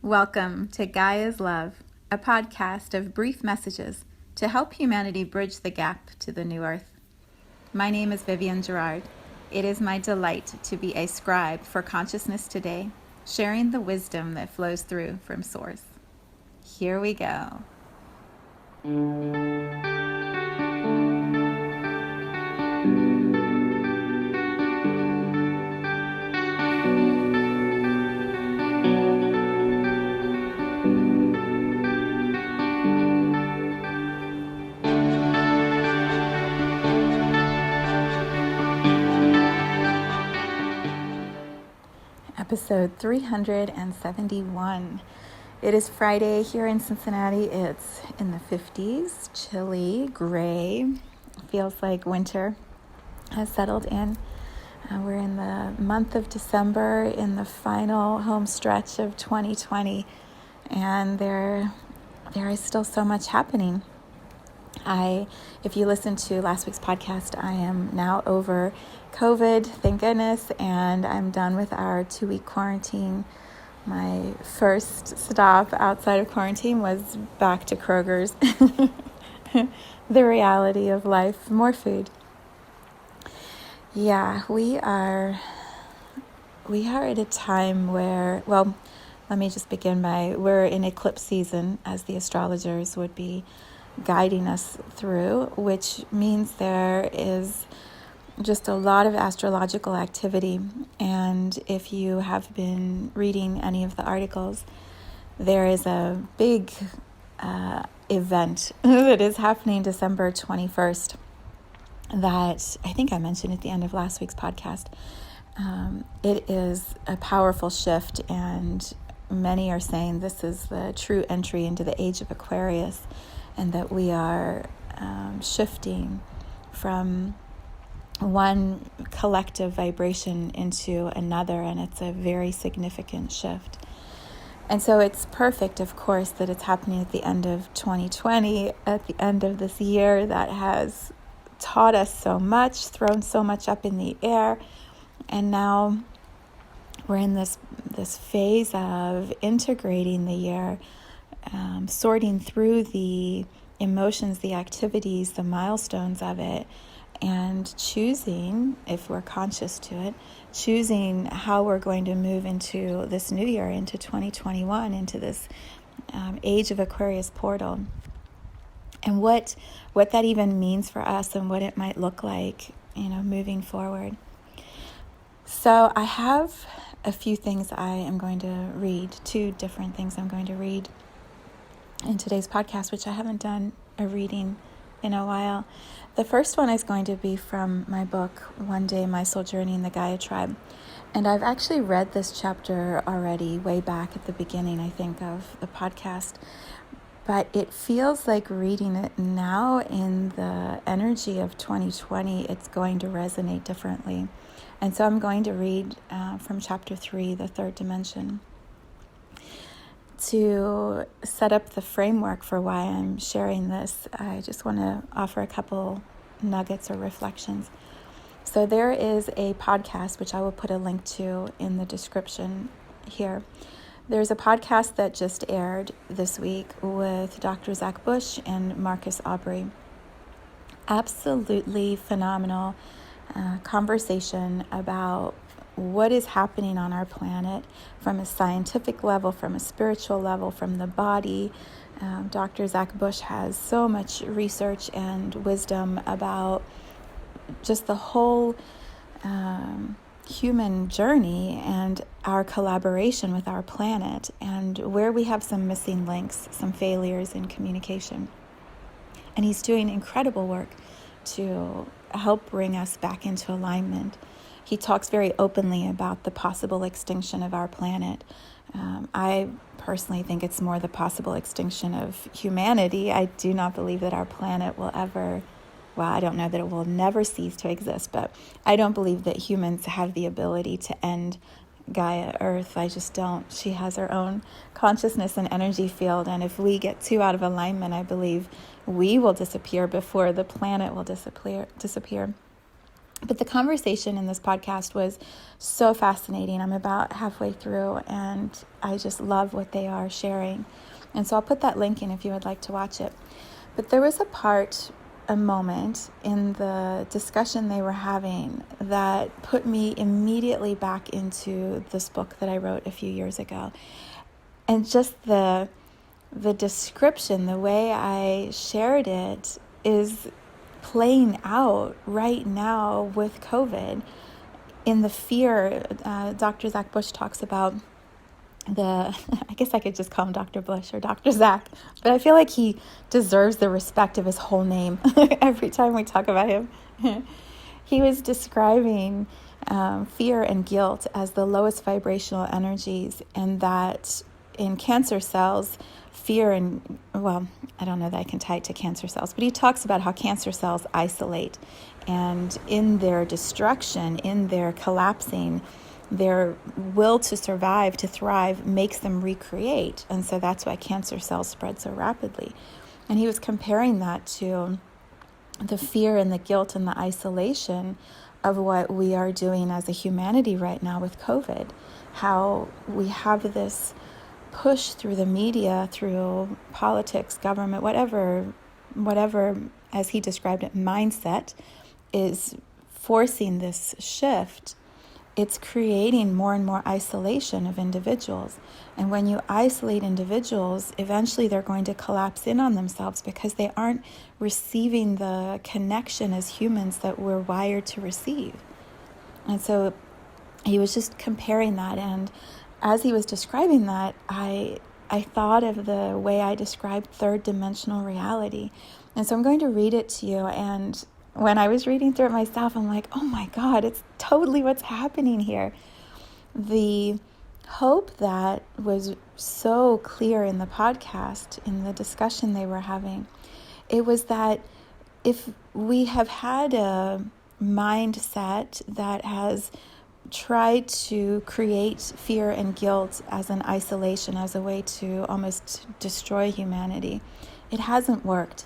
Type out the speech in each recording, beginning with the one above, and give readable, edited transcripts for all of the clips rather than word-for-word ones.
Welcome to Gaia's Love, a podcast of brief messages to help humanity bridge the gap to the new earth. My name is Vivienne Gerard. It is my delight to be a scribe for consciousness today, sharing the wisdom that flows through from Source. Here we go. Episode 371. It is Friday here in Cincinnati. It's in the 50s, chilly, gray. Feels like winter has settled in. We're in the month of December, in the final home stretch of 2020, and there is still so much happening. If you listened to last week's podcast, I am now over COVID, thank goodness, and I'm done with our 2-week quarantine. My first stop outside of quarantine was back to Kroger's. The reality of life, more food. Yeah, we are at a time where, well, let me just begin we're in eclipse season, as the astrologers would be guiding us through, which means there is just a lot of astrological activity. And if you have been reading any of the articles, there is a big event that is happening December 21st that I think I mentioned at the end of last week's podcast. It is a powerful shift, and many are saying this is the true entry into the age of Aquarius, and that we are shifting from one collective vibration into another, and it's a very significant shift. And so it's perfect, of course, that it's happening at the end of 2020, at the end of this year that has taught us so much, thrown so much up in the air, and now we're in this phase of integrating the year, sorting through the emotions, the activities, the milestones of it, and choosing, if we're conscious to it, choosing how we're going to move into this new year, into 2021, into this age of Aquarius portal, and what that even means for us and what it might look like, moving forward. So I have a few things I am going to read, 2 different things I'm going to read in today's podcast, which I haven't done a reading in a while. The first one is going to be from my book, One Day My Soul Journey in the Gaia Tribe. And I've actually read this chapter already way back at the beginning, I think, of the podcast. But it feels like reading it now in the energy of 2020, it's going to resonate differently. And so I'm going to read from chapter 3, the third dimension, to set up the framework for why I'm sharing this. I just want to offer a couple nuggets or reflections. So there is a podcast, which I will put a link to in the description here. There's a podcast that just aired this week with Dr. Zach Bush and Marcus Aubrey. Absolutely phenomenal conversation about what is happening on our planet from a scientific level, from a spiritual level, from the body. Dr. Zach Bush has so much research and wisdom about just the whole human journey and our collaboration with our planet, and where we have some missing links, some failures in communication. And he's doing incredible work to help bring us back into alignment. He talks very openly about the possible extinction of our planet. I personally think it's more the possible extinction of humanity. I do not believe that our planet will ever, well, I don't know that it will never cease to exist, but I don't believe that humans have the ability to end Gaia Earth. I just don't. She has her own consciousness and energy field, and if we get too out of alignment, I believe we will disappear before the planet will disappear. But the conversation in this podcast was so fascinating. I'm about halfway through, and I just love what they are sharing. And so I'll put that link in if you would like to watch it. But there was a moment in the discussion they were having that put me immediately back into this book that I wrote a few years ago. And just the description, the way I shared it, is playing out right now with COVID in the fear. Dr. Zach Bush talks about I guess I could just call him Dr. Bush or Dr. Zach, but I feel like he deserves the respect of his whole name every time we talk about him. He was describing fear and guilt as the lowest vibrational energies, and that in cancer cells, fear and, well, I don't know that I can tie it to cancer cells, but he talks about how cancer cells isolate, and in their destruction, in their collapsing, their will to survive, to thrive, makes them recreate. And so that's why cancer cells spread so rapidly. And he was comparing that to the fear and the guilt and the isolation of what we are doing as a humanity right now with COVID. How we have this push through the media, through politics, government, whatever, as he described it, mindset is forcing this shift. It's creating more and more isolation of individuals. And when you isolate individuals, eventually they're going to collapse in on themselves because they aren't receiving the connection as humans that we're wired to receive. And so he was just comparing that. And as he was describing that, I thought of the way I described third dimensional reality. And so I'm going to read it to you. And when I was reading through it myself, I'm like, oh my God, it's totally what's happening here. The hope that was so clear in the podcast, in the discussion they were having, it was that if we have had a mindset that has tried to create fear and guilt as an isolation, as a way to almost destroy humanity, it hasn't worked.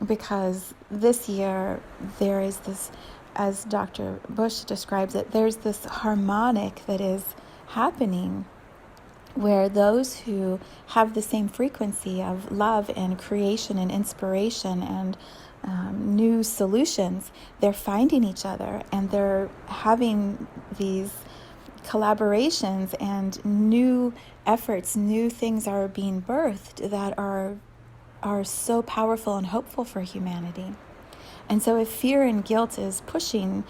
Because this year there is this, as Dr. Bush describes it, there's this harmonic that is happening where those who have the same frequency of love and creation and inspiration and new solutions, they're finding each other and they're having these collaborations, and new efforts, new things are being birthed that are so powerful and hopeful for humanity. And so if fear and guilt is pushing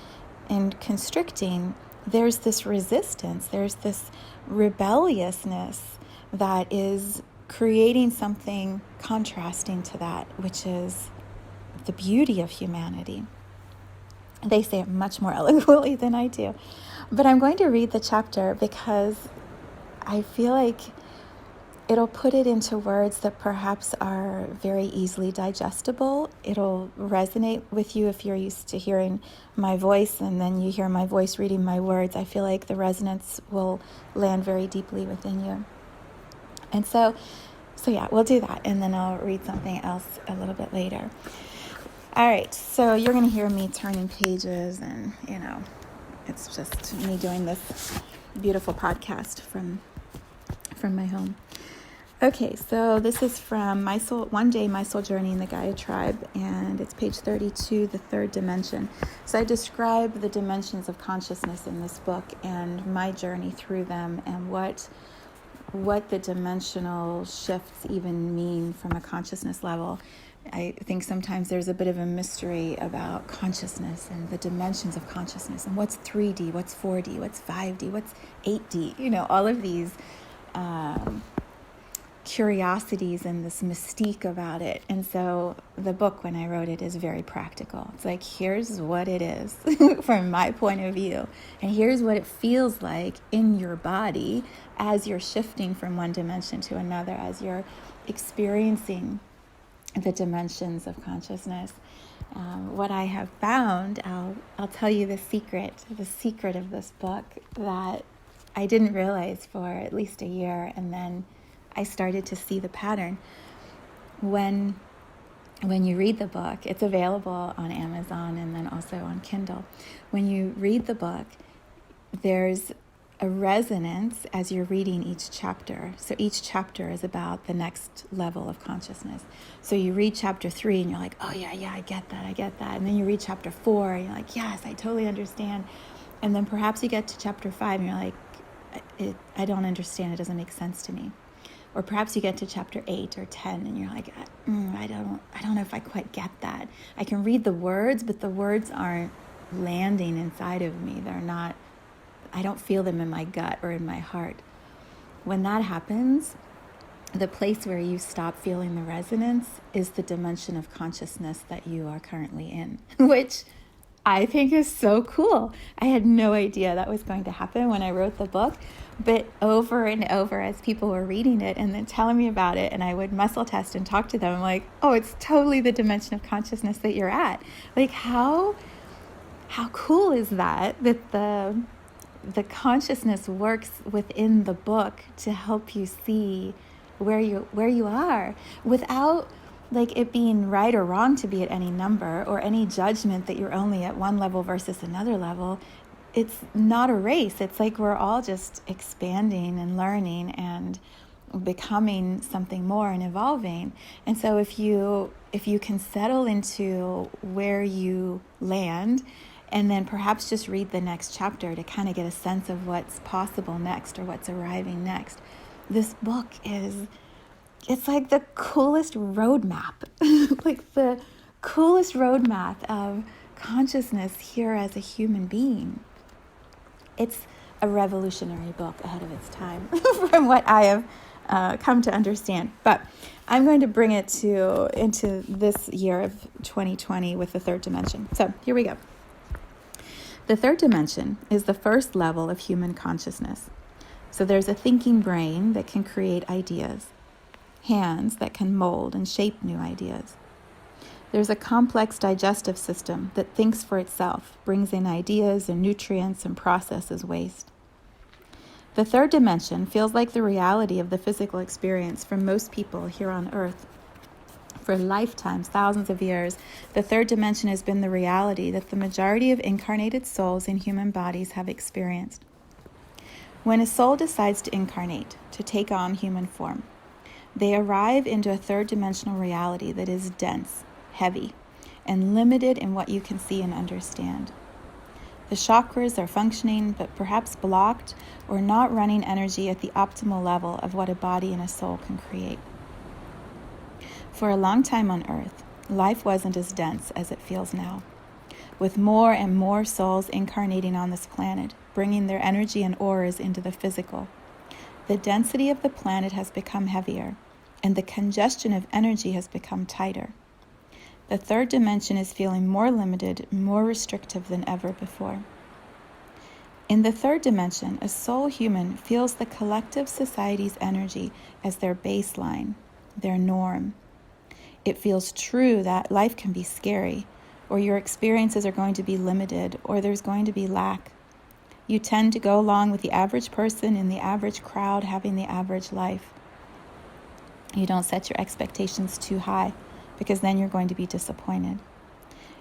and constricting, there's this resistance, there's this rebelliousness that is creating something contrasting to that, which is the beauty of humanity. They say it much more eloquently than I do. But I'm going to read the chapter because I feel like it'll put it into words that perhaps are very easily digestible. It'll resonate with you if you're used to hearing my voice and then you hear my voice reading my words. I feel like the resonance will land very deeply within you. And so yeah, we'll do that. And then I'll read something else a little bit later. All right, so you're going to hear me turning pages and, it's just me doing this beautiful podcast from my home. Okay, so this is from One Day, My Soul Journey in the Gaia Tribe, and it's page 32, the third dimension. So I describe the dimensions of consciousness in this book and my journey through them and what the dimensional shifts even mean from a consciousness level. I think sometimes there's a bit of a mystery about consciousness and the dimensions of consciousness and what's 3D, what's 4D, what's 5D, what's 8D, all of these curiosities and this mystique about it. And so the book, when I wrote it, is very practical. It's like, here's what it is from my point of view, and here's what it feels like in your body as you're shifting from one dimension to another, as you're experiencing the dimensions of consciousness. What I have found, I'll tell you the secret of this book that I didn't realize for at least a year, and then I started to see the pattern. When when you read the book, it's available on Amazon and then also on Kindle. When you read the book, there's a resonance as you're reading each chapter. So each chapter is about the next level of consciousness. So you read chapter 3 and you're like, oh yeah, I get that. And then you read chapter 4 and you're like, yes, I totally understand. And then perhaps you get to chapter 5 and you're like, I don't understand, it doesn't make sense to me. Or perhaps you get to chapter 8 or 10 and you're like, I don't know if I quite get that. I can read the words, but the words aren't landing inside of me. I don't feel them in my gut or in my heart. When that happens, the place where you stop feeling the resonance is the dimension of consciousness that you are currently in, which I think is so cool. I had no idea that was going to happen when I wrote the book, but over and over as people were reading it and then telling me about it, and I would muscle test and talk to them, I'm like, oh, it's totally the dimension of consciousness that you're at. Like, how cool is that the consciousness works within the book to help you see where you are, without like it being right or wrong to be at any number, or any judgment that you're only at one level versus another level. It's not a race. It's like we're all just expanding and learning and becoming something more and evolving. And so if you can settle into where you land, and then perhaps just read the next chapter to kind of get a sense of what's possible next or what's arriving next. This book it's like the coolest roadmap, like the coolest roadmap of consciousness here as a human being. It's a revolutionary book ahead of its time from what I have come to understand. But I'm going to bring it into this year of 2020 with the third dimension. So here we go. The third dimension is the first level of human consciousness. So there's a thinking brain that can create ideas, hands that can mold and shape new ideas. There's a complex digestive system that thinks for itself, brings in ideas and nutrients and processes waste. The third dimension feels like the reality of the physical experience for most people here on Earth. For lifetimes, thousands of years, the third dimension has been the reality that the majority of incarnated souls in human bodies have experienced. When a soul decides to incarnate, to take on human form, they arrive into a third dimensional reality that is dense, heavy, and limited in what you can see and understand. The chakras are functioning, but perhaps blocked or not running energy at the optimal level of what a body and a soul can create. For a long time on Earth, life wasn't as dense as it feels now, with more and more souls incarnating on this planet, bringing their energy and auras into the physical. The density of the planet has become heavier, and the congestion of energy has become tighter. The third dimension is feeling more limited, more restrictive than ever before. In the third dimension, a soul human feels the collective society's energy as their baseline, their norm. It feels true that life can be scary, or your experiences are going to be limited, or there's going to be lack. You tend to go along with the average person in the average crowd having the average life. You don't set your expectations too high, because then you're going to be disappointed.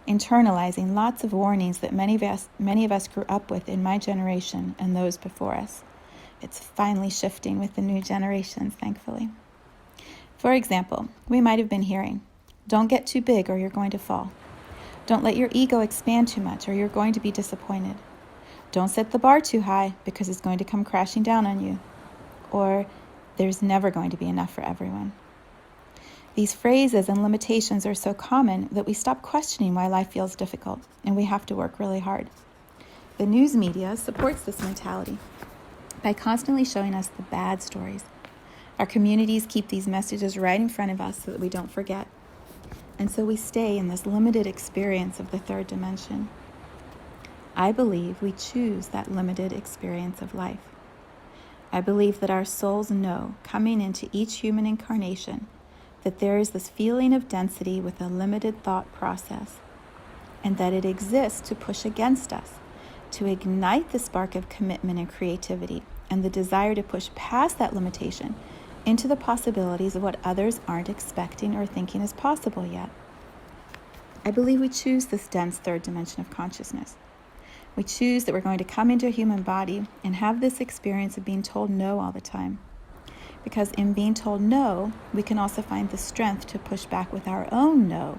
Internalizing lots of warnings that many of us grew up with in my generation and those before us. It's finally shifting with the new generations, thankfully. For example, we might have been hearing, don't get too big or you're going to fall. Don't let your ego expand too much or you're going to be disappointed. Don't set the bar too high because it's going to come crashing down on you. Or there's never going to be enough for everyone. These phrases and limitations are so common that we stop questioning why life feels difficult and we have to work really hard. The news media supports this mentality by constantly showing us the bad stories. Our communities keep these messages right in front of us so that we don't forget. And so we stay in this limited experience of the third dimension. I believe we choose that limited experience of life. I believe that our souls know, coming into each human incarnation, that there is this feeling of density with a limited thought process, and that it exists to push against us, to ignite the spark of commitment and creativity, and the desire to push past that limitation into the possibilities of what others aren't expecting or thinking is possible yet. I believe we choose this dense third dimension of consciousness. We choose that we're going to come into a human body and have this experience of being told no all the time. Because in being told no, we can also find the strength to push back with our own no.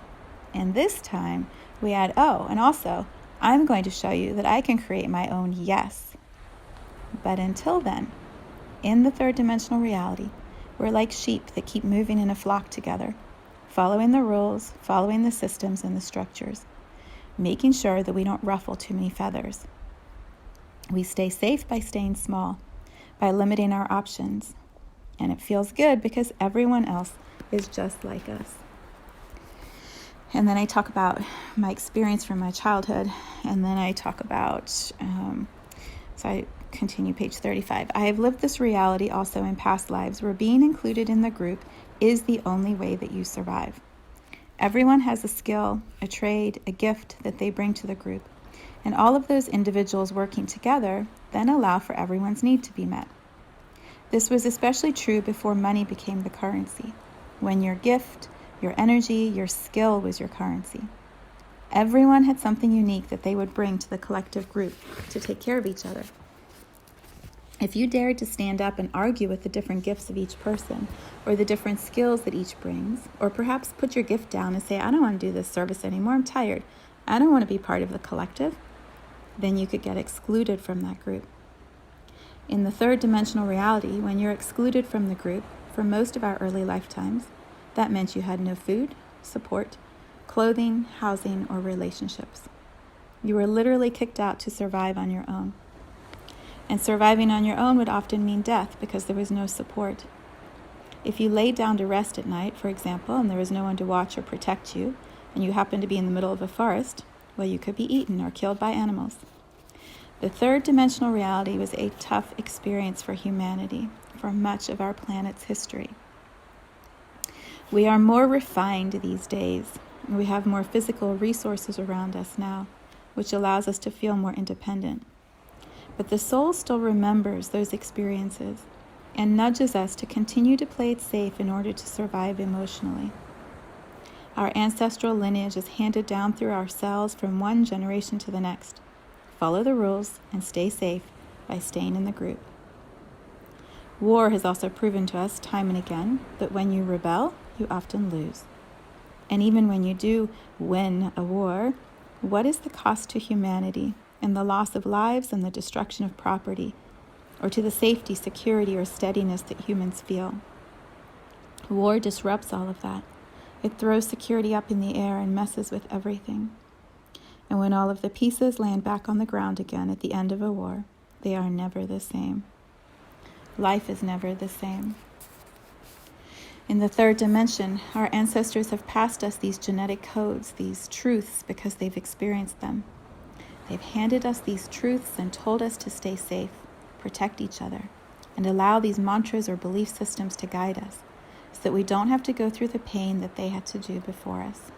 And this time, we add, oh, and also, I'm going to show you that I can create my own yes. But until then, in the third dimensional reality, we're like sheep that keep moving in a flock together, following the rules, following the systems and the structures, making sure that we don't ruffle too many feathers. We stay safe by staying small, by limiting our options. And it feels good because everyone else is just like us. And then I talk about my experience from my childhood. And then I talk about, so I continue page 35. I have lived this reality also in past lives where being included in the group is the only way that you survive. Everyone has a skill, a trade, a gift that they bring to the group. And all of those individuals working together then allow for everyone's need to be met. This was especially true before money became the currency, when your gift, your energy, your skill was your currency. Everyone had something unique that they would bring to the collective group to take care of each other. If you dared to stand up and argue with the different gifts of each person, or the different skills that each brings, or perhaps put your gift down and say, I don't want to do this service anymore, I'm tired, I don't want to be part of the collective, then you could get excluded from that group. In the third dimensional reality, when you're excluded from the group, for most of our early lifetimes, that meant you had no food, support, clothing, housing, or relationships. You were literally kicked out to survive on your own. And surviving on your own would often mean death because there was no support. If you laid down to rest at night, for example, and there was no one to watch or protect you, and you happened to be in the middle of a forest, well, you could be eaten or killed by animals. The third dimensional reality was a tough experience for humanity for much of our planet's history. We are more refined these days. We have more physical resources around us now, which allows us to feel more independent. But the soul still remembers those experiences and nudges us to continue to play it safe in order to survive emotionally. Our ancestral lineage is handed down through our cells from one generation to the next. Follow the rules and stay safe by staying in the group. War has also proven to us time and again that when you rebel, you often lose. And even when you do win a war, what is the cost to humanity and the loss of lives and the destruction of property, or to the safety, security, or steadiness that humans feel? War disrupts all of that. It throws security up in the air and messes with everything. And when all of the pieces land back on the ground again at the end of a war, they are never the same. Life is never the same. In the third dimension, our ancestors have passed us these genetic codes, these truths, because they've experienced them. They've handed us these truths and told us to stay safe, protect each other, and allow these mantras or belief systems to guide us, so that we don't have to go through the pain that they had to do before us.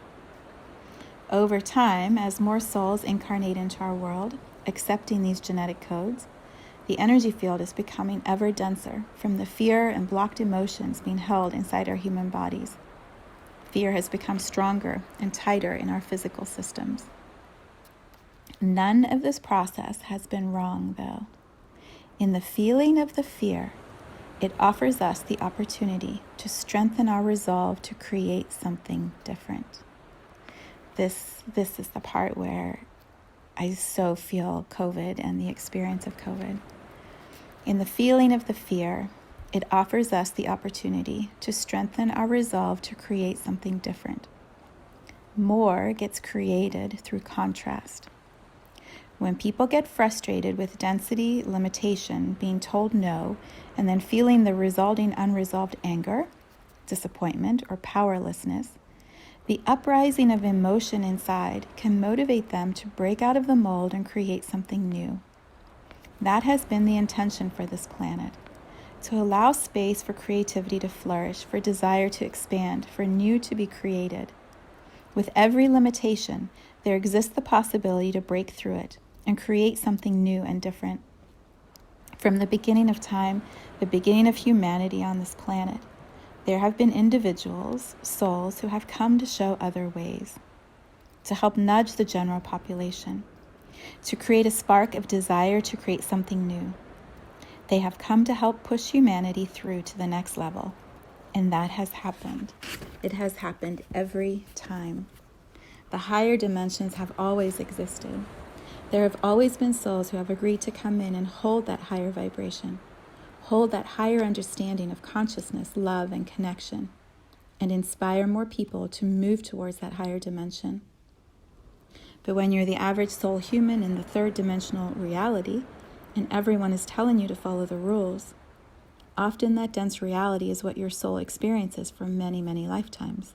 Over time, as more souls incarnate into our world, accepting these genetic codes, the energy field is becoming ever denser from the fear and blocked emotions being held inside our human bodies. Fear has become stronger and tighter in our physical systems. None of this process has been wrong, though. In the feeling of the fear, it offers us the opportunity to strengthen our resolve to create something different. This is the part where I so feel COVID and the experience of COVID. In the feeling of the fear, it offers us the opportunity to strengthen our resolve to create something different. More gets created through contrast. When people get frustrated with density, limitation, being told no, and then feeling the resulting unresolved anger, disappointment, or powerlessness, the uprising of emotion inside can motivate them to break out of the mold and create something new. That has been the intention for this planet, to allow space for creativity to flourish, for desire to expand, for new to be created. With every limitation, there exists the possibility to break through it and create something new and different. From the beginning of time, the beginning of humanity on this planet, there have been individuals, souls, who have come to show other ways. to help nudge the general population, to create a spark of desire to create something new. They have come to help push humanity through to the next level. And that has happened. It has happened every time. The higher dimensions have always existed. There have always been souls who have agreed to come in and hold that higher vibration, hold that higher understanding of consciousness, love, and connection, and inspire more people to move towards that higher dimension. But when you're the average soul human in the third dimensional reality, and everyone is telling you to follow the rules, often that dense reality is what your soul experiences for many, many lifetimes.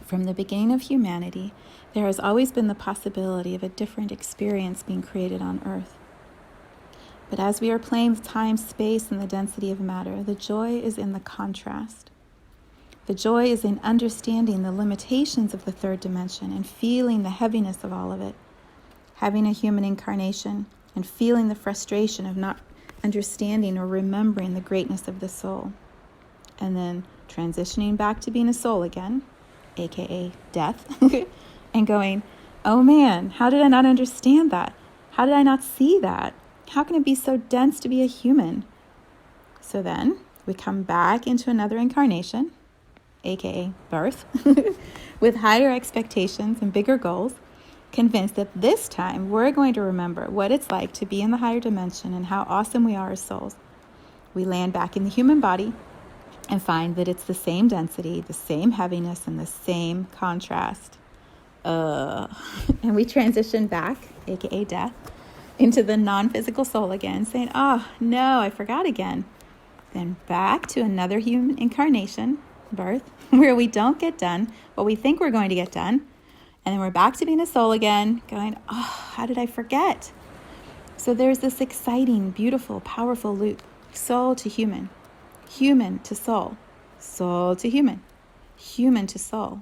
From the beginning of humanity, there has always been the possibility of a different experience being created on Earth. But as we are playing with time, space, and the density of matter, the joy is in the contrast. The joy is in understanding the limitations of the third dimension and feeling the heaviness of all of it. Having a human incarnation and feeling the frustration of not understanding or remembering the greatness of the soul. And then transitioning back to being a soul again, aka death, and going, oh man, how did I not understand that? How did I not see that? How can it be so dense to be a human? So then we come back into another incarnation, aka birth, with higher expectations and bigger goals, convinced that this time we're going to remember what it's like to be in the higher dimension and how awesome we are as souls. We land back in the human body and find that it's the same density, the same heaviness, and the same contrast. And we transition back, aka death, into the non-physical soul again, saying, oh no, I forgot again. Then back to another human incarnation, birth, where we don't get done what we think we're going to get done. And then we're back to being a soul again, going, oh, how did I forget? So there's this exciting, beautiful, powerful loop. Soul to human, human to soul, soul to human, human to soul.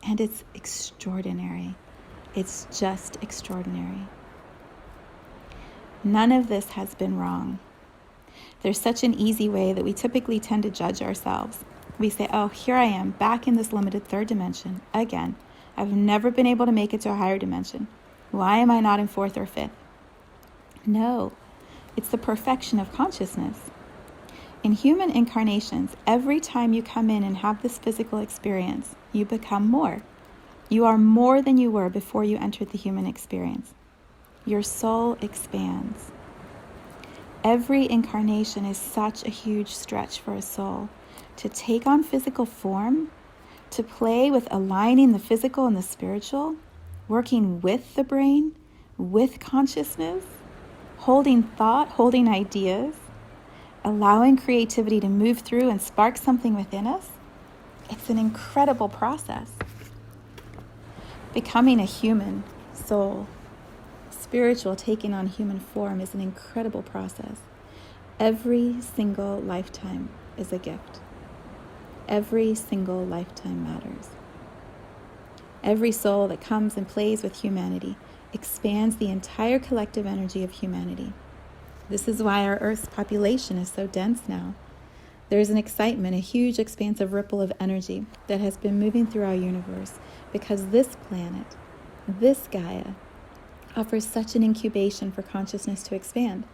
And it's extraordinary. It's just extraordinary. None of this has been wrong. There's such an easy way that we typically tend to judge ourselves. We say, oh, here I am, back in this limited third dimension, again. I've never been able to make it to a higher dimension. Why am I not in fourth or fifth? No, it's the perfection of consciousness. In human incarnations, every time you come in and have this physical experience, you become more. You are more than you were before you entered the human experience. Your soul expands. Every incarnation is such a huge stretch for a soul. To take on physical form, to play with aligning the physical and the spiritual, working with the brain, with consciousness, holding thought, holding ideas, allowing creativity to move through and spark something within us. It's an incredible process. Becoming a human soul, spiritual taking on human form is an incredible process. Every single lifetime is a gift. Every single lifetime matters. Every soul that comes and plays with humanity expands the entire collective energy of humanity. This is why our Earth's population is so dense now. There's an excitement, a huge expansive ripple of energy that has been moving through our universe because this planet, this Gaia, offers such an incubation for consciousness to expand.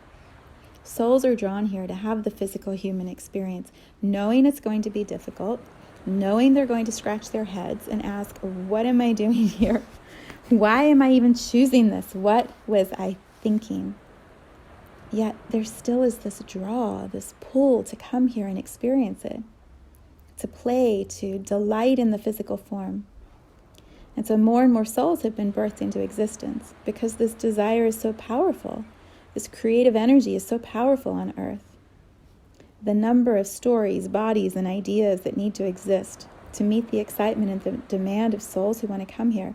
Souls are drawn here to have the physical human experience, knowing it's going to be difficult, knowing they're going to scratch their heads and ask, what am I doing here? Why am I even choosing this? What was I thinking? Yet there still is this draw, this pull to come here and experience it, to play, to delight in the physical form. And so more and more souls have been birthed into existence because this desire is so powerful. This creative energy is so powerful on Earth. The number of stories, bodies, and ideas that need to exist to meet the excitement and the demand of souls who want to come here,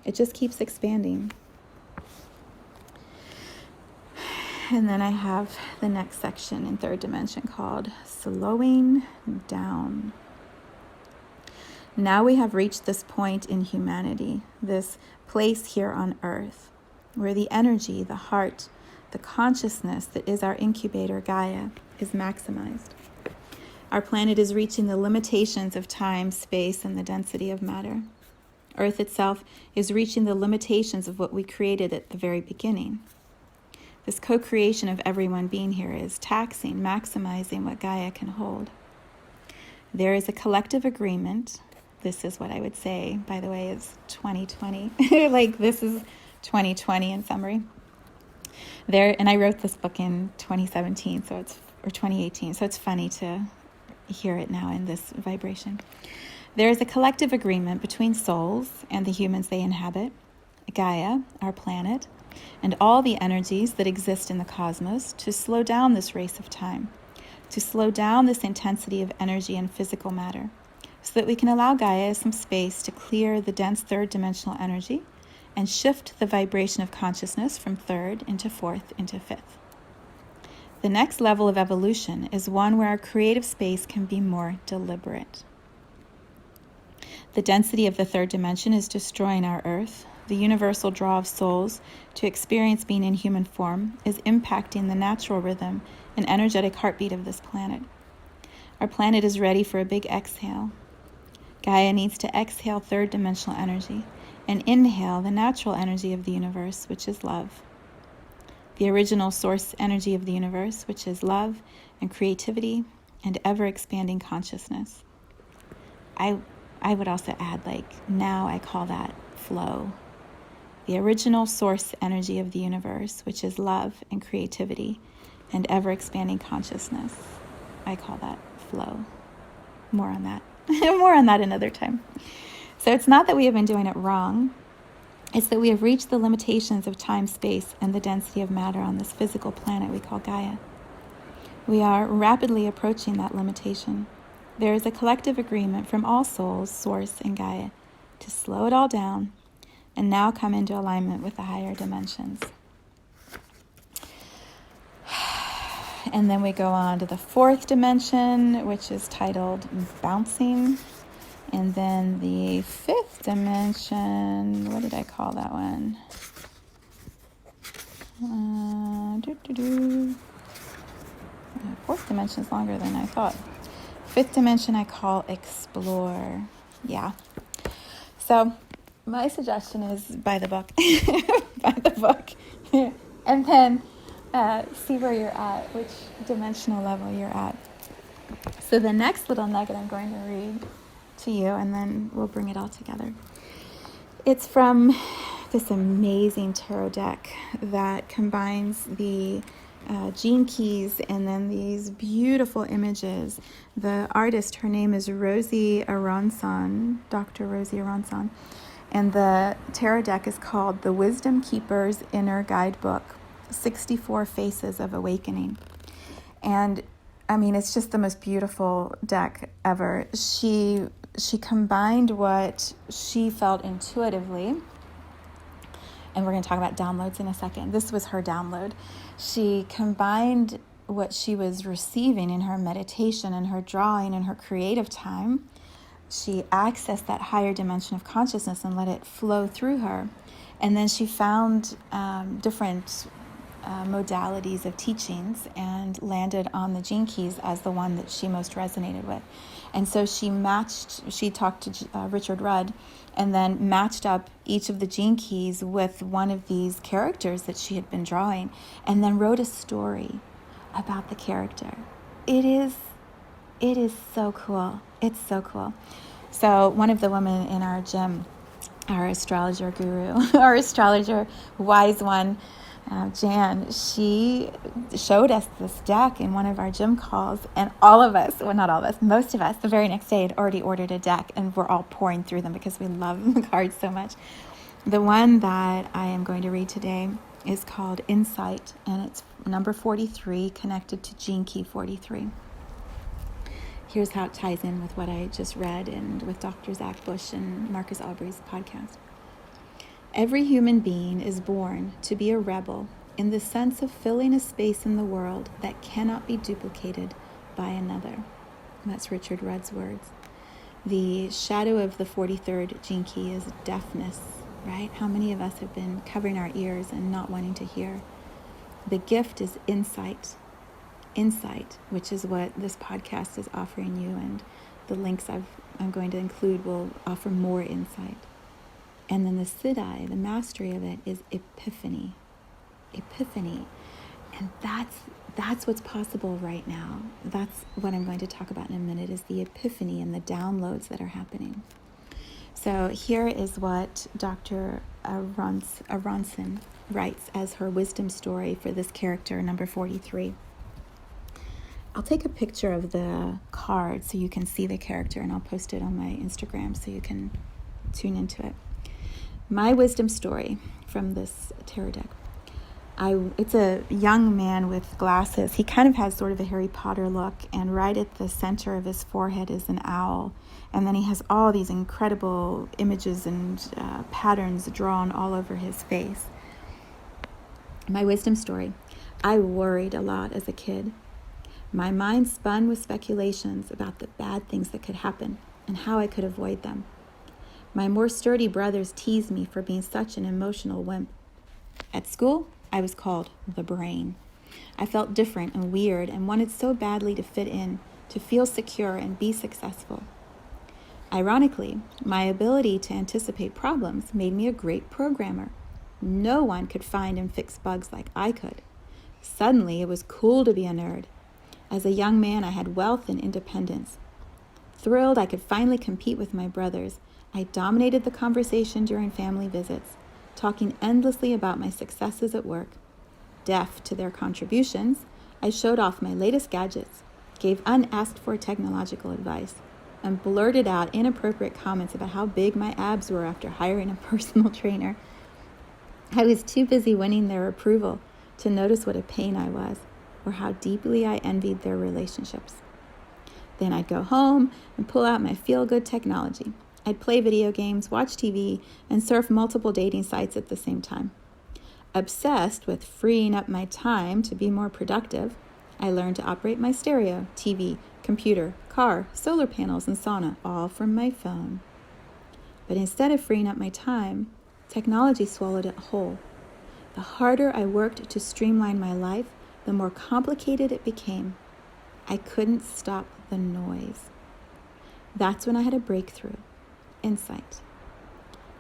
it just keeps expanding. And then I have the next section in third dimension called Slowing Down. Now we have reached this point in humanity, this place here on Earth, where the energy, the heart, the consciousness that is our incubator, Gaia, is maximized. Our planet is reaching the limitations of time, space, and the density of matter. Earth itself is reaching the limitations of what we created at the very beginning. This co-creation of everyone being here is taxing, maximizing what Gaia can hold. There is a collective agreement. This is what I would say, by the way, is 2020. This is 2020 in summary. And I wrote this book in 2017, or 2018, so it's funny to hear it now in this vibration. There is a collective agreement between souls and the humans they inhabit, Gaia, our planet, and all the energies that exist in the cosmos to slow down this race of time, to slow down this intensity of energy and physical matter, so that we can allow Gaia some space to clear the dense third-dimensional energy and shift the vibration of consciousness from third into fourth into fifth. The next level of evolution is one where our creative space can be more deliberate. The density of the third dimension is destroying our Earth. The universal draw of souls to experience being in human form is impacting the natural rhythm and energetic heartbeat of this planet. Our planet is ready for a big exhale. Gaia needs to exhale third dimensional energy and inhale the natural energy of the universe, which is love. The original source energy of the universe, which is love and creativity and ever-expanding consciousness. I would also add, now I call that flow. The original source energy of the universe, which is love and creativity and ever-expanding consciousness. I call that flow. More on that. More on that another time. So it's not that we have been doing it wrong. It's that we have reached the limitations of time, space, and the density of matter on this physical planet we call Gaia. We are rapidly approaching that limitation. There is a collective agreement from all souls, Source, and Gaia to slow it all down and now come into alignment with the higher dimensions. And then we go on to the fourth dimension, which is titled Bouncing. And then the fifth dimension, what did I call that one? Fourth dimension is longer than I thought. Fifth dimension I call Explore. Yeah. So my suggestion is buy the book. Buy the book. And then see where you're at, which dimensional level you're at. So the next little nugget I'm going to read to you, and then we'll bring it all together. It's from this amazing tarot deck that combines the gene keys and then these beautiful images. The artist, her name is Rouzee Aronson, Dr. Rouzee Aronson, and the tarot deck is called The Wisdom Keeper's Inner Guidebook, 64 Faces of Awakening. And it's just the most beautiful deck ever. She combined what she felt intuitively, and we're going to talk about downloads in a second. This was her download. She combined what she was receiving in her meditation and her drawing and her creative time. She accessed that higher dimension of consciousness and let it flow through her. And then she found different modalities of teachings and landed on the gene keys as the one that she most resonated with. And so she talked to Richard Rudd and then matched up each of the gene keys with one of these characters that she had been drawing and then wrote a story about the character. It is so cool. It's so cool. So one of the women in our gym, our astrologer guru, our astrologer wise one, Jann, she showed us this deck in one of our gym calls, and all of us, well, not all of us, most of us, the very next day had already ordered a deck, and we're all pouring through them because we love the cards so much. The one that I am going to read today is called Insight, and it's number 43 connected to Gene Key 43. Here's how it ties in with what I just read and with Dr. Zach Bush and Marcus Aubrey's podcast. Every human being is born to be a rebel in the sense of filling a space in the world that cannot be duplicated by another. And that's Richard Rudd's words. The shadow of the 43rd gene key is deafness, right? How many of us have been covering our ears and not wanting to hear? The gift is insight. Insight, which is what this podcast is offering you, and the links I'm going to include will offer more insight. And then the siddhi, the mastery of it, is epiphany. Epiphany. And that's what's possible right now. That's what I'm going to talk about in a minute, is the epiphany and the downloads that are happening. So here is what Dr. Aronson writes as her wisdom story for this character, number 43. I'll take a picture of the card so you can see the character, and I'll post it on my Instagram so you can tune into it. My wisdom story from this tarot deck. It's a young man with glasses. He kind of has sort of a Harry Potter look, and right at the center of his forehead is an owl. And then he has all these incredible images and patterns drawn all over his face. My wisdom story. I worried a lot as a kid. My mind spun with speculations about the bad things that could happen and how I could avoid them. My more sturdy brothers teased me for being such an emotional wimp. At school, I was called the brain. I felt different and weird and wanted so badly to fit in, to feel secure and be successful. Ironically, my ability to anticipate problems made me a great programmer. No one could find and fix bugs like I could. Suddenly, it was cool to be a nerd. As a young man, I had wealth and independence. Thrilled I could finally compete with my brothers, I dominated the conversation during family visits, talking endlessly about my successes at work. Deaf to their contributions, I showed off my latest gadgets, gave unasked for technological advice, and blurted out inappropriate comments about how big my abs were after hiring a personal trainer. I was too busy winning their approval to notice what a pain I was, or how deeply I envied their relationships. Then I'd go home and pull out my feel-good technology. I'd play video games, watch TV, and surf multiple dating sites at the same time. Obsessed with freeing up my time to be more productive, I learned to operate my stereo, TV, computer, car, solar panels, and sauna, all from my phone. But instead of freeing up my time, technology swallowed it whole. The harder I worked to streamline my life, the more complicated it became. I couldn't stop the noise. That's when I had a breakthrough, insight.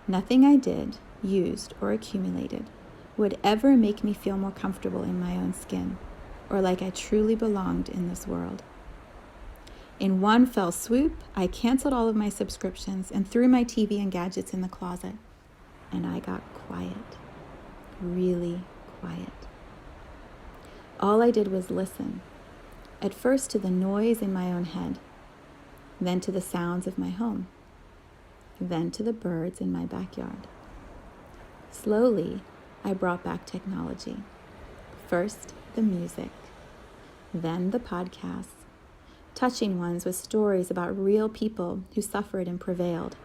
Nothing I did, used, or accumulated would ever make me feel more comfortable in my own skin, or like I truly belonged in this world. In one fell swoop, I canceled all of my subscriptions and threw my TV and gadgets in the closet. And I got quiet, really quiet. All I did was listen, at first to the noise in my own head, then to the sounds of my home, then to the birds in my backyard. Slowly, I brought back technology. First, the music, then the podcasts, touching ones with stories about real people who suffered and prevailed.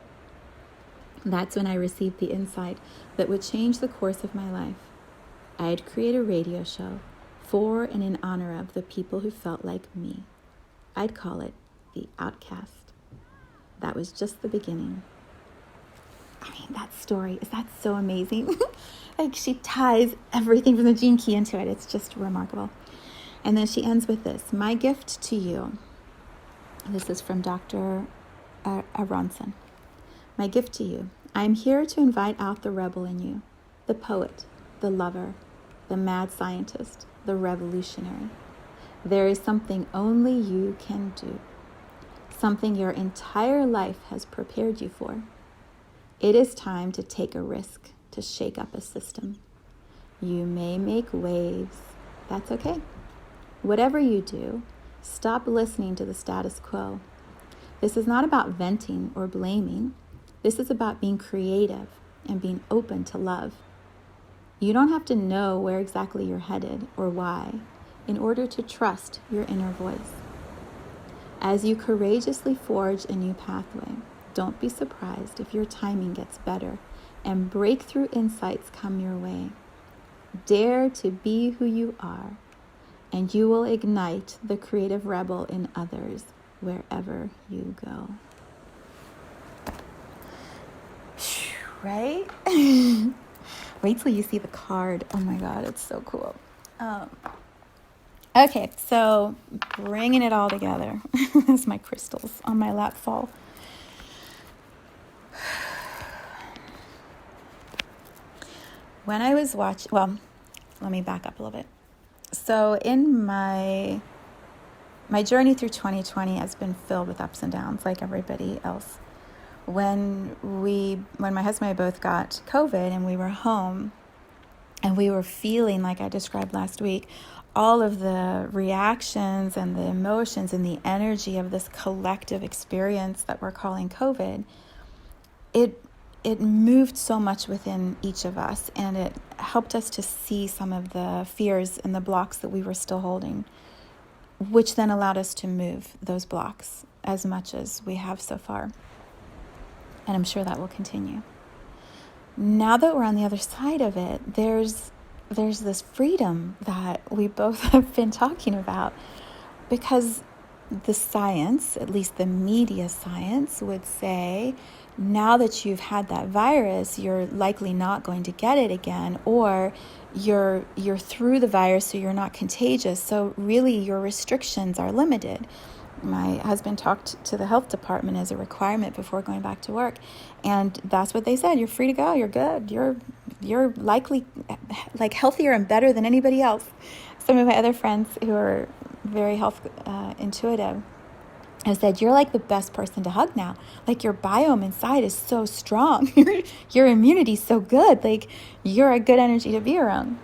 That's when I received the insight that would change the course of my life. I'd create a radio show for and in honor of the people who felt like me. I'd call it The Outcast. That was just the beginning. I mean, that story, is that so amazing? Like, she ties everything from the Gene Key into it. It's just remarkable. And then she ends with this: my gift to you. This is from Dr. Aronson. My gift to you. I am here to invite out the rebel in you, the poet, the lover, the mad scientist, the revolutionary. There is something only you can do, something your entire life has prepared you for. It is time to take a risk, to shake up a system. You may make waves. That's okay. Whatever you do, stop listening to the status quo. This is not about venting or blaming. This is about being creative and being open to love. You don't have to know where exactly you're headed or why in order to trust your inner voice. As you courageously forge a new pathway, don't be surprised if your timing gets better and breakthrough insights come your way. Dare to be who you are, and you will ignite the creative rebel in others wherever you go. Right? Wait till you see the card. Oh my God, it's so cool. Okay, so bringing it all together as my crystals on my lap fall. when I was watching, well, let me back up a little bit. So in my journey through 2020 has been filled with ups and downs, like everybody else. When my husband and I both got COVID and we were home and we were feeling, like I described last week, all of the reactions and the emotions and the energy of this collective experience that we're calling COVID, it moved so much within each of us, and it helped us to see some of the fears and the blocks that we were still holding, which then allowed us to move those blocks as much as we have so far. And I'm sure that will continue. Now that we're on the other side of it, there's this freedom that we both have been talking about, because the science, at least the media science, would say now that you've had that virus, you're likely not going to get it again, or you're through the virus, so you're not contagious. So really your restrictions are limited. My husband talked to the health department as a requirement before going back to work, and that's what they said. You're free to go. You're good. You're likely like healthier and better than anybody else. Some of my other friends who are very health intuitive have said, you're like the best person to hug now. Like your biome inside is so strong. Your immunity's so good. Like you're a good energy to be around.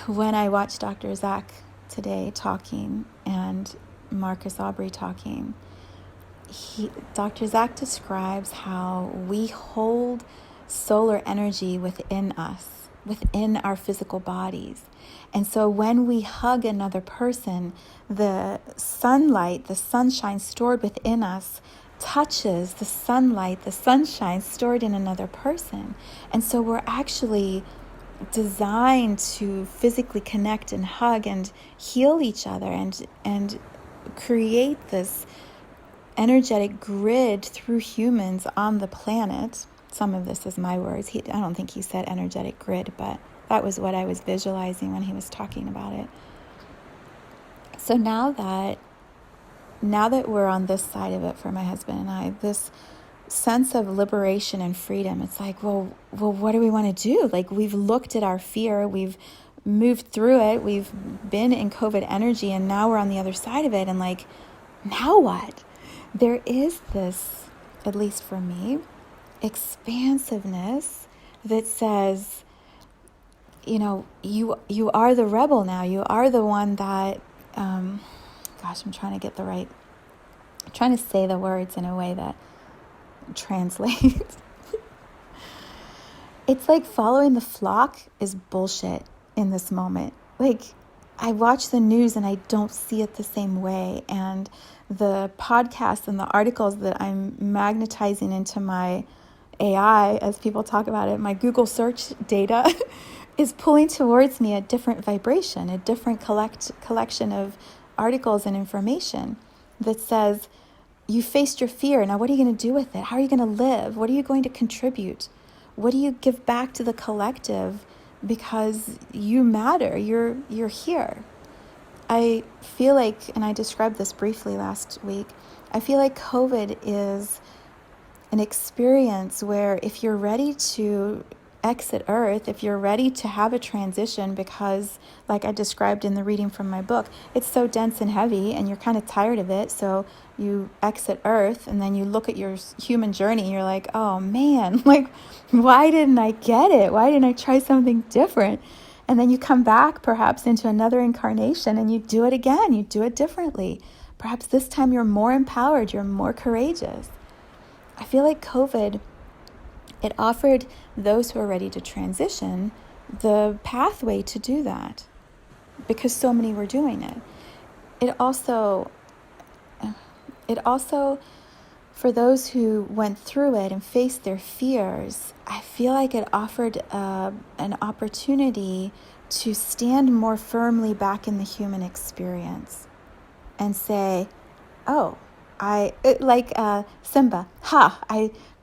When I watched Dr. Zach today talking and Marcus Aubrey talking, Dr. Zach describes how we hold solar energy within us, within our physical bodies. And so when we hug another person, the sunlight, the sunshine stored within us touches the sunlight, the sunshine stored in another person. And so we're actually designed to physically connect and hug and heal each other and create this energetic grid through humans on the planet. Some of this is my words. I don't think he said energetic grid, but that was what I was visualizing when he was talking about it. So now that we're on this side of it for my husband and I, this sense of liberation and freedom, it's like, well, what do we want to do? Like, we've looked at our fear, we've moved through it, we've been in COVID energy, and now we're on the other side of it, and like, now what? There is this, at least for me, expansiveness that says, you are the rebel now. You are the one that, I'm trying to say the words in a way that translates. It's like following the flock is bullshit in this moment. Like, I watch the news and I don't see it the same way. And the podcasts and the articles that I'm magnetizing into my AI, as people talk about it, my Google search data is pulling towards me a different vibration, a different collection of articles and information that says, you faced your fear. Now, what are you going to do with it? How are you going to live? What are you going to contribute? What do you give back to the collective? Because you matter. You're here. I feel like, and I described this briefly last week, I feel like COVID is an experience where if you're ready to exit Earth, if you're ready to have a transition, because like I described in the reading from my book, it's so dense and heavy and you're kind of tired of it, so you exit Earth and then you look at your human journey and you're like, oh man, like, why didn't I get it? Why didn't I try something different? And then you come back perhaps into another incarnation and you do it again, you do it differently. Perhaps this time you're more empowered, you're more courageous. I feel like COVID, it offered those who are ready to transition the pathway to do that, because so many were doing it. It also, for those who went through it and faced their fears, I feel like it offered an opportunity to stand more firmly back in the human experience and say, oh, Simba,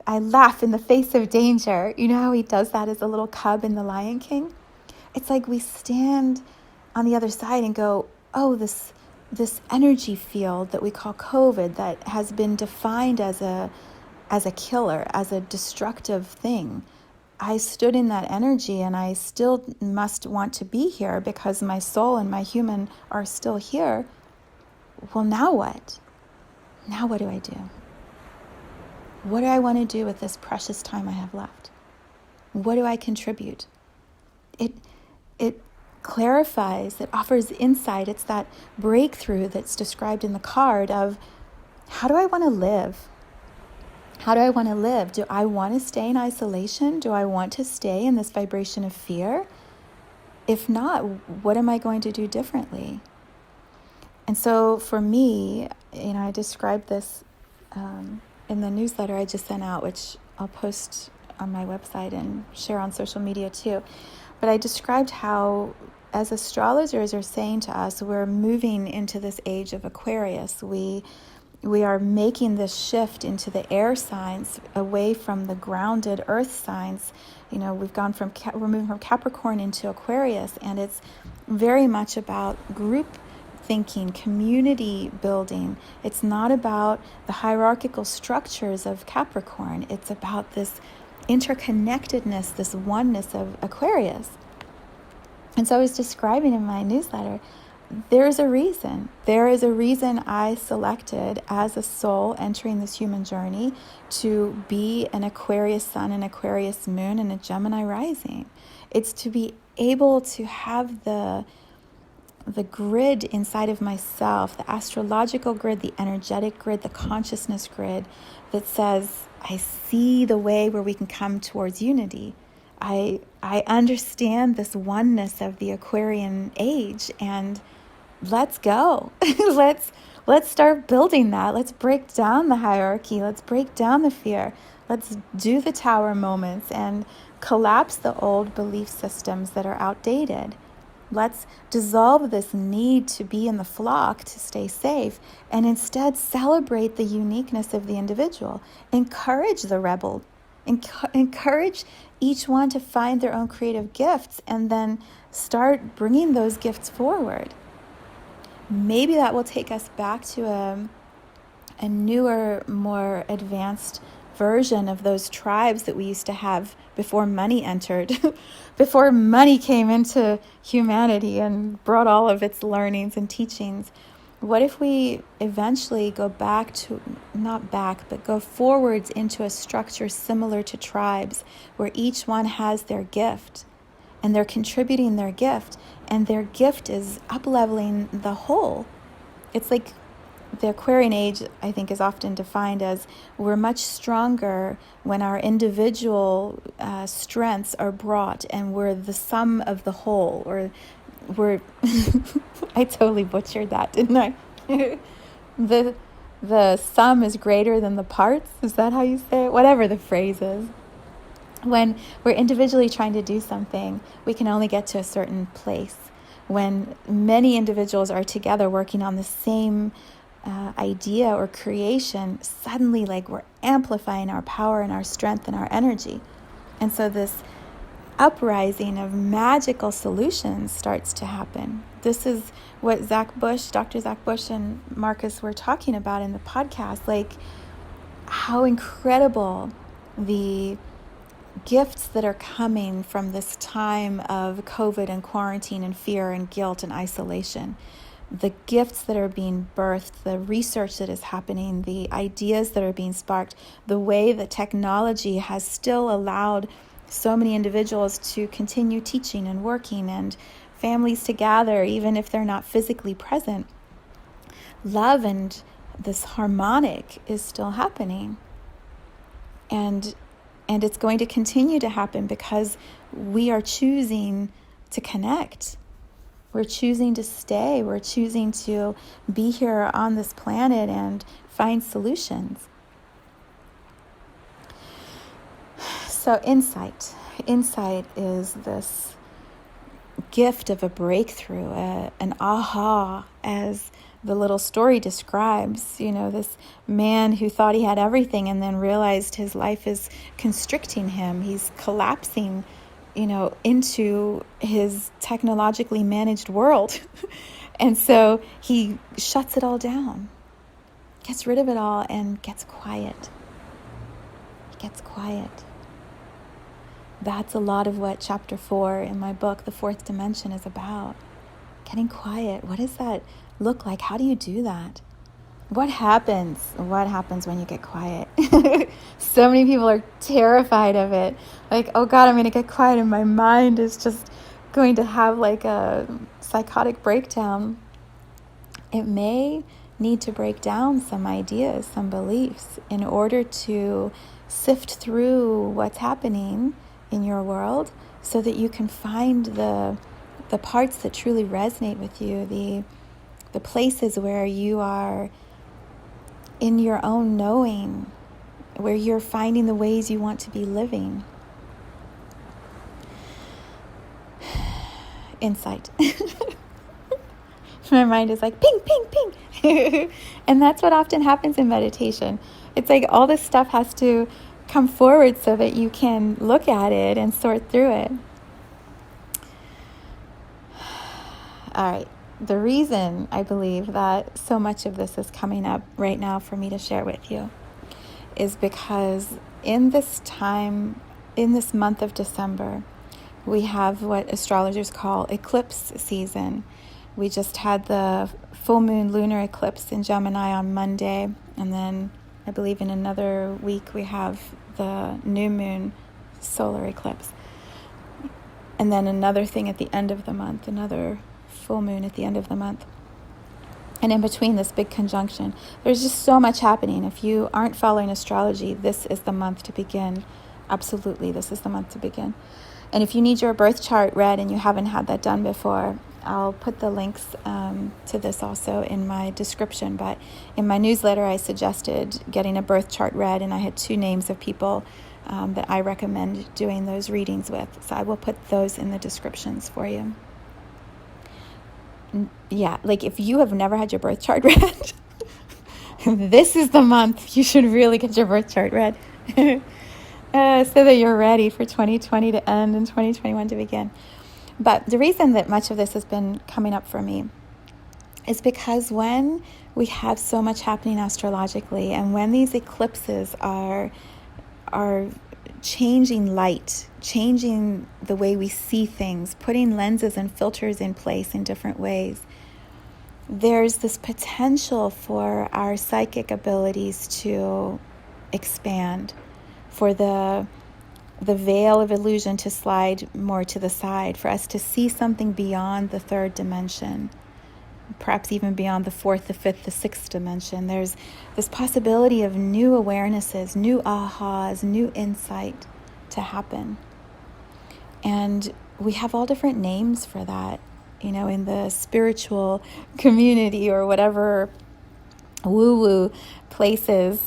I laugh in the face of danger. You know how he does that as a little cub in The Lion King? It's like we stand on the other side and go, oh, this energy field that we call COVID, that has been defined as a killer, as a destructive thing, I stood in that energy, and I still must want to be here because my soul and my human are still here. Well, now what? Now what do I do? What do I want to do with this precious time I have left? What do I contribute? It clarifies, it offers insight. It's that breakthrough that's described in the card of, how do I want to live? How do I want to live? Do I want to stay in isolation? Do I want to stay in this vibration of fear? If not, what am I going to do differently? And so for me, I described this in the newsletter I just sent out, which I'll post on my website and share on social media too. But I described how, as astrologers are saying to us, we're moving into this age of Aquarius. We are making this shift into the air signs, away from the grounded earth signs. We're moving from Capricorn into Aquarius, and it's very much about group thinking, community building. It's not about the hierarchical structures of Capricorn. It's about this interconnectedness, this oneness of Aquarius. And so I was describing in my newsletter, there is a reason. There is a reason I selected, as a soul entering this human journey, to be an Aquarius sun, an Aquarius moon, and a Gemini rising. It's to be able to have the grid inside of myself, the astrological grid, the energetic grid, the consciousness grid, that says, I see the way where we can come towards unity. I understand this oneness of the Aquarian age, and let's go. Let's start building that. Let's break down the hierarchy. Let's break down the fear. Let's do the tower moments and collapse the old belief systems that are outdated. Let's dissolve this need to be in the flock to stay safe, and instead celebrate the uniqueness of the individual. Encourage the rebel. Encourage each one to find their own creative gifts, and then start bringing those gifts forward. Maybe that will take us back to a newer, more advanced version of those tribes that we used to have before money entered, before money came into humanity and brought all of its learnings and teachings. What if we eventually go go forwards into a structure similar to tribes, where each one has their gift and they're contributing their gift, and their gift is up-leveling the whole. It's like the Aquarian age, I think, is often defined as, we're much stronger when our individual strengths are brought, and we're the sum of the whole, or we're I totally butchered that, didn't I? The sum is greater than the parts. Is that how you say it? Whatever the phrase is. When we're individually trying to do something, we can only get to a certain place. When many individuals are together working on the same idea or creation, suddenly, like, we're amplifying our power and our strength and our energy. And so this uprising of magical solutions starts to happen. This is what Dr. Zach Bush and Marcus were talking about in the podcast, like how incredible the gifts that are coming from this time of COVID and quarantine and fear and guilt and isolation. The gifts that are being birthed, the research that is happening, the ideas that are being sparked, the way that technology has still allowed so many individuals to continue teaching and working, and families to gather even if they're not physically present. Love and this harmonic is still happening. And it's going to continue to happen because we are choosing to connect. We're choosing to stay. We're choosing to be here on this planet and find solutions. So insight. Insight is this gift of a breakthrough, an aha, as the little story describes. This man who thought he had everything and then realized his life is constricting him. He's collapsing, into his technologically managed world. And so he shuts it all down, gets rid of it all, and gets quiet. He gets quiet. That's a lot of what chapter 4 in my book, The Fourth Dimension, is about. Getting quiet. What does that look like? How do you do that? What happens? What happens when you get quiet? So many people are terrified of it. Like, oh God, I'm going to get quiet and my mind is just going to have like a psychotic breakdown. It may need to break down some ideas, some beliefs, in order to sift through what's happening in your world so that you can find the parts that truly resonate with you, the places where you are in your own knowing, where you're finding the ways you want to be living. Insight. My mind is like ping, ping, ping. And that's what often happens in meditation. It's like all this stuff has to come forward so that you can look at it and sort through it. All right. The reason I believe that so much of this is coming up right now for me to share with you is because in this time, in this month of December, we have what astrologers call eclipse season. We just had the full moon lunar eclipse in Gemini on Monday, and then I believe in another week we have the new moon solar eclipse. And then another thing at the end of the month, another full moon at the end of the month. And in between, this big conjunction. There's just so much happening. If you aren't following astrology, this is the month to begin. Absolutely, this is the month to begin. And if you need your birth chart read and you haven't had that done before, I'll put the links to this also in my description. But in my newsletter, I suggested getting a birth chart read, and I had 2 names of people that I recommend doing those readings with. So I will put those in the descriptions for you. Yeah, like if you have never had your birth chart read, this is the month you should really get your birth chart read. So that you're ready for 2020 to end and 2021 to begin. But the reason that much of this has been coming up for me is because when we have so much happening astrologically, and when these eclipses are changing light, changing the way we see things, putting lenses and filters in place in different ways, there's this potential for our psychic abilities to expand, for the veil of illusion to slide more to the side, for us to see something beyond the 3rd dimension, perhaps even beyond the 4th, the 5th, the 6th dimension. There's this possibility of new awarenesses, new ahas, new insight to happen. And we have all different names for that, in the spiritual community or whatever woo-woo places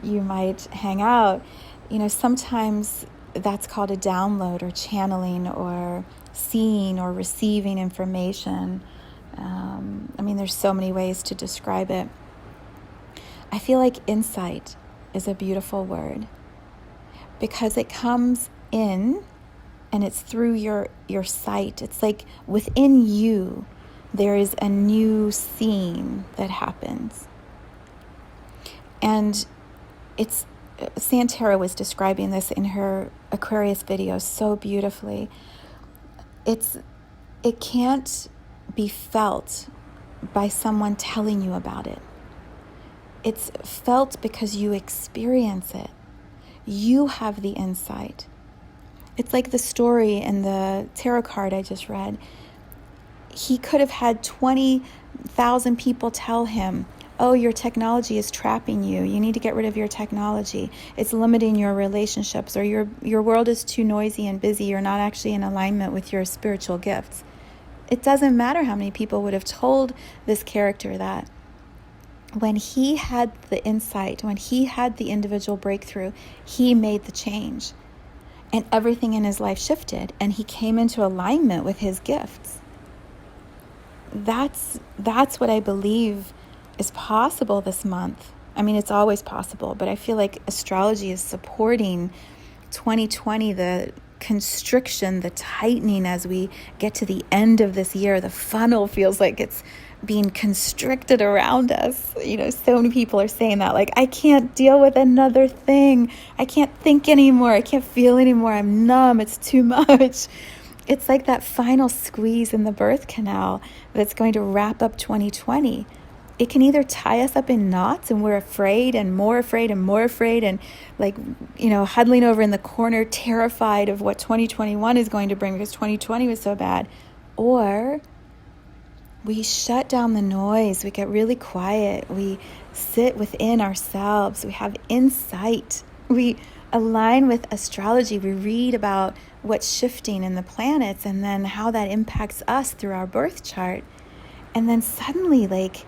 you might hang out. Sometimes that's called a download or channeling or seeing or receiving information. There's so many ways to describe it. I feel like insight is a beautiful word because it comes in and it's through your sight. It's like within you, there is a new seeing that happens. And Santara was describing this in her Aquarius video so beautifully. It can't be felt by someone telling you about it. It's felt because you experience it. You have the insight. It's like the story in the tarot card I just read. He could have had 20,000 people tell him, oh, your technology is trapping you. You need to get rid of your technology. It's limiting your relationships, or your world is too noisy and busy. You're not actually in alignment with your spiritual gifts. It doesn't matter how many people would have told this character that. When he had the insight, when he had the individual breakthrough, he made the change. And everything in his life shifted, and he came into alignment with his gifts. That's what I believe is possible this month. It's always possible, but I feel like astrology is supporting 2020, the constriction, the tightening as we get to the end of this year. The funnel feels like it's being constricted around us. So many people are saying that, like, I can't deal with another thing. I can't think anymore. I can't feel anymore. I'm numb. It's too much. It's like that final squeeze in the birth canal that's going to wrap up 2020. It can either tie us up in knots and we're afraid and more afraid and more afraid and huddling over in the corner, terrified of what 2021 is going to bring because 2020 was so bad. Or we shut down the noise. We get really quiet. We sit within ourselves. We have insight. We align with astrology. We read about what's shifting in the planets and then how that impacts us through our birth chart. And then suddenly, like,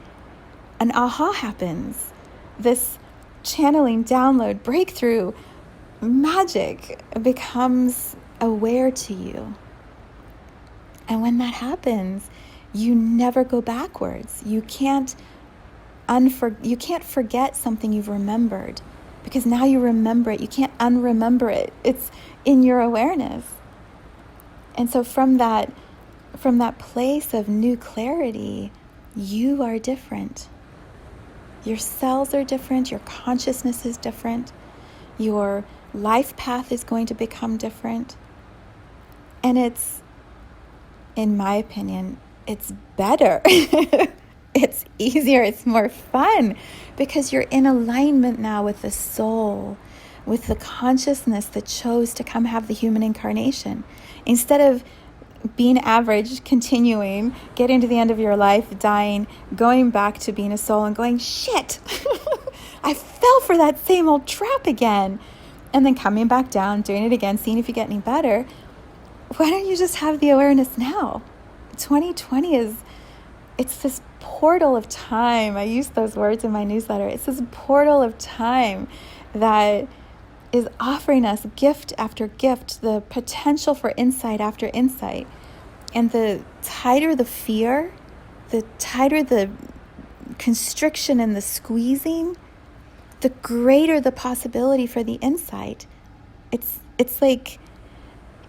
an aha happens. This channeling, download, breakthrough, magic becomes aware to you. And when that happens, you never go backwards. You can't forget something you've remembered, because now you remember it. You can't unremember it. It's in your awareness. And so from that place of new clarity, you are different. Your cells are different. Your consciousness is different. Your life path is going to become different. And it's, in my opinion, it's better. It's easier. It's more fun because you're in alignment now with the soul, with the consciousness that chose to come have the human incarnation. Instead of being average, continuing, getting to the end of your life, dying, going back to being a soul and going, shit, I fell for that same old trap again. And then coming back down, doing it again, seeing if you get any better. Why don't you just have the awareness now? 2020 it's this portal of time. I use those words in my newsletter. It's this portal of time that is offering us gift after gift, the potential for insight after insight. And the tighter the fear, the tighter the constriction and the squeezing, the greater the possibility for the insight. It's like,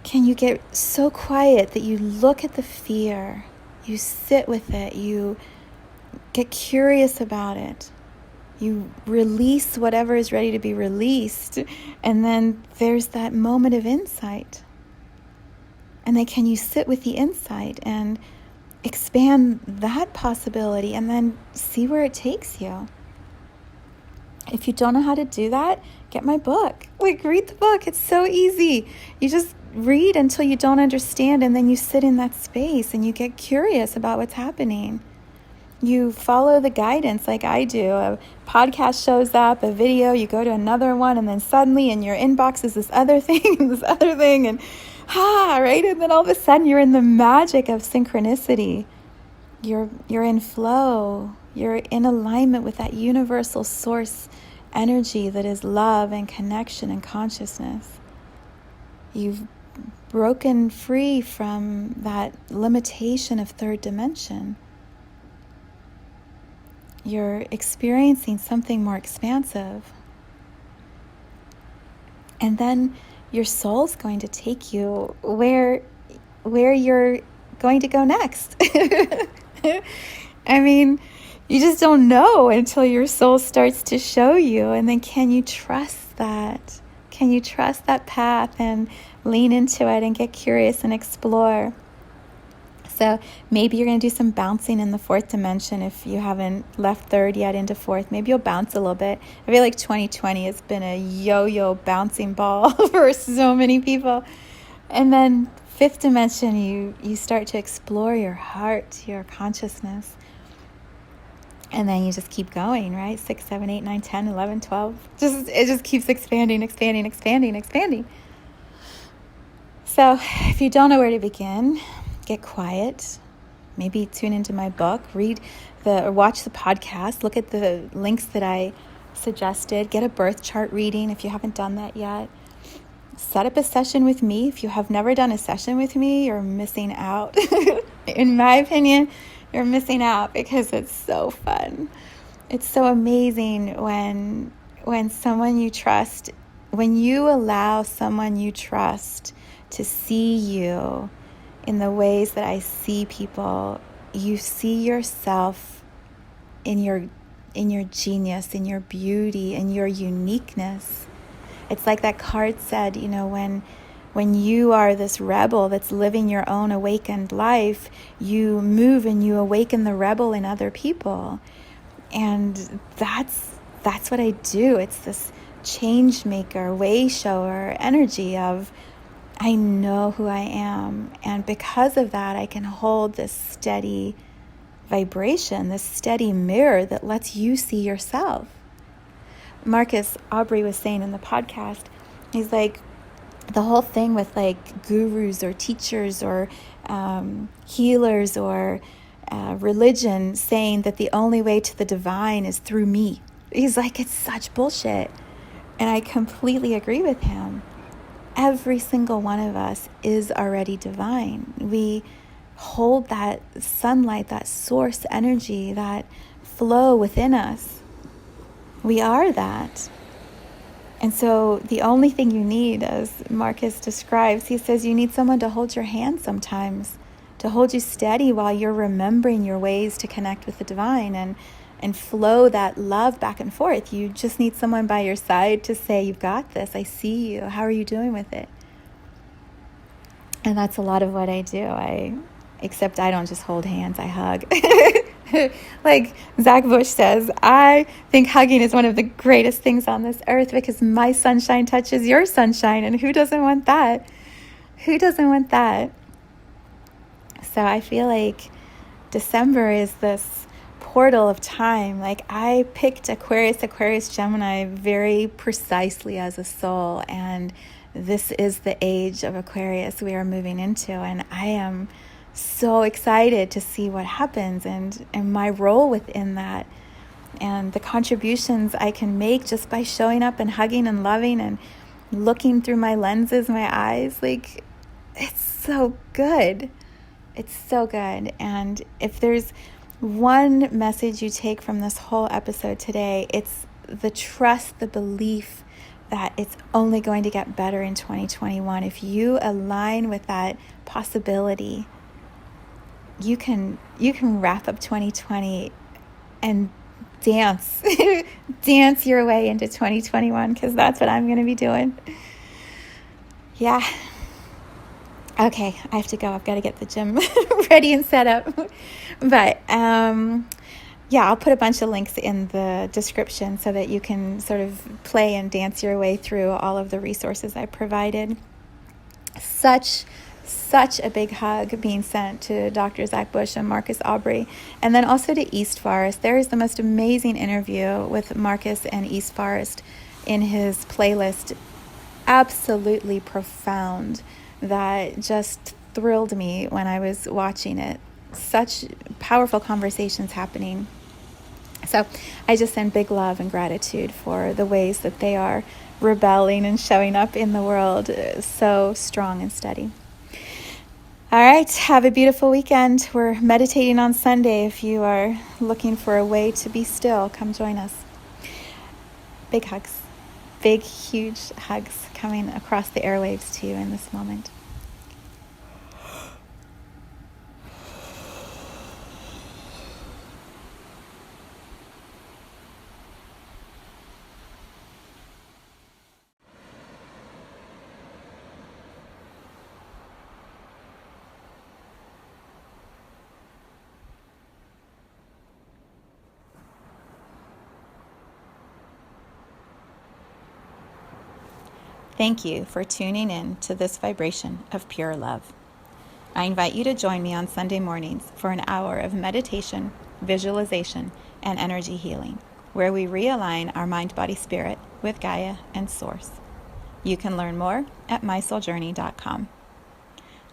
can you get so quiet that you look at the fear, you sit with it, you get curious about it, you release whatever is ready to be released, and then there's that moment of insight. And then can you sit with the insight and expand that possibility and then see where it takes you? If you don't know how to do that, get my book. Like, read the book. It's so easy. You just read until you don't understand, and then you sit in that space and you get curious about what's happening. You follow the guidance like I do. A podcast shows up, a video, you go to another one, and then suddenly in your inbox is this other thing and this other thing, and right? And then all of a sudden you're in the magic of synchronicity. You're in flow. You're in alignment with that universal source energy that is love and connection and consciousness. You've broken free from that limitation of third dimension. You're experiencing something more expansive. And then your soul's going to take you where you're going to go next. I mean, you just don't know until your soul starts to show you. And then can you trust that? Can you trust that path and lean into it and get curious and explore? So maybe you're going to do some bouncing in the fourth dimension if you haven't left third yet into fourth. Maybe you'll bounce a little bit. I feel like 2020 has been a yo-yo bouncing ball for so many people. And then fifth dimension, you start to explore your heart, your consciousness. And then you just keep going, right? 6, 7, 8, 9, 10, 11, 12. It just keeps expanding. So if you don't know where to begin, get quiet. Maybe tune into my book, or watch the podcast, look at the links that I suggested, get a birth chart reading if you haven't done that yet. Set up a session with me. If you have never done a session with me, you're missing out. In my opinion, you're missing out because it's so fun. It's so amazing when someone you trust, when you allow someone you trust to see you in the ways that I see people you see yourself in your genius, in your beauty, in your uniqueness. It's like that card said, when you are this rebel that's living your own awakened life, you move and you awaken the rebel in other people. And that's what I do. It's this change maker, way shower energy of, I know who I am. And because of that, I can hold this steady vibration, this steady mirror that lets you see yourself. Marcus, Aubrey was saying in the podcast, he's like, the whole thing with like gurus or teachers or healers or religion saying that the only way to the divine is through me. He's like, it's such bullshit. And I completely agree with him. Every single one of us is already divine. We hold that sunlight, that source energy, that flow within us. We are that. And so the only thing you need, as Marcus describes, he says you need someone to hold your hand sometimes, to hold you steady while you're remembering your ways to connect with the divine and flow that love back and forth. You just need someone by your side to say, you've got this, I see you, how are you doing with it? And that's a lot of what I do. Except I don't just hold hands, I hug. Like Zach Bush says, I think hugging is one of the greatest things on this earth because my sunshine touches your sunshine, and who doesn't want that? Who doesn't want that? So I feel like December is this portal of time. Like I picked Aquarius, Gemini very precisely as a soul, and this is the age of Aquarius we are moving into, and I am so excited to see what happens and my role within that and the contributions I can make just by showing up and hugging and loving and looking through my lenses, my eyes. Like, it's so good. It's so good. And if there's one message you take from this whole episode today, it's the trust, the belief that it's only going to get better in 2021. If you align with that possibility, you can wrap up 2020 and dance your way into 2021, because that's what I'm going to be doing. Yeah. Okay, I have to go. I've got to get the gym ready and set up. But yeah, I'll put a bunch of links in the description so that you can sort of play and dance your way through all of the resources I provided. Such a big hug being sent to Dr. Zach Bush and Marcus Aubrey, and then also to East Forest. There is the most amazing interview with Marcus and East Forest in his playlist. Absolutely profound. That just thrilled me when I was watching it. Such powerful conversations happening. So I just send big love and gratitude for the ways that they are rebelling and showing up in the world so strong and steady. All right, have a beautiful weekend. We're meditating on Sunday. If you are looking for a way to be still, come join us. Big hugs. Big, huge hugs coming across the airwaves to you in this moment. Thank you for tuning in to this vibration of pure love. I invite you to join me on Sunday mornings for an hour of meditation, visualization, and energy healing, where we realign our mind, body, spirit with Gaia and Source. You can learn more at mysouljourney.com.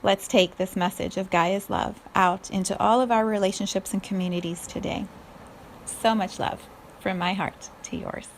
Let's take this message of Gaia's love out into all of our relationships and communities today. So much love from my heart to yours.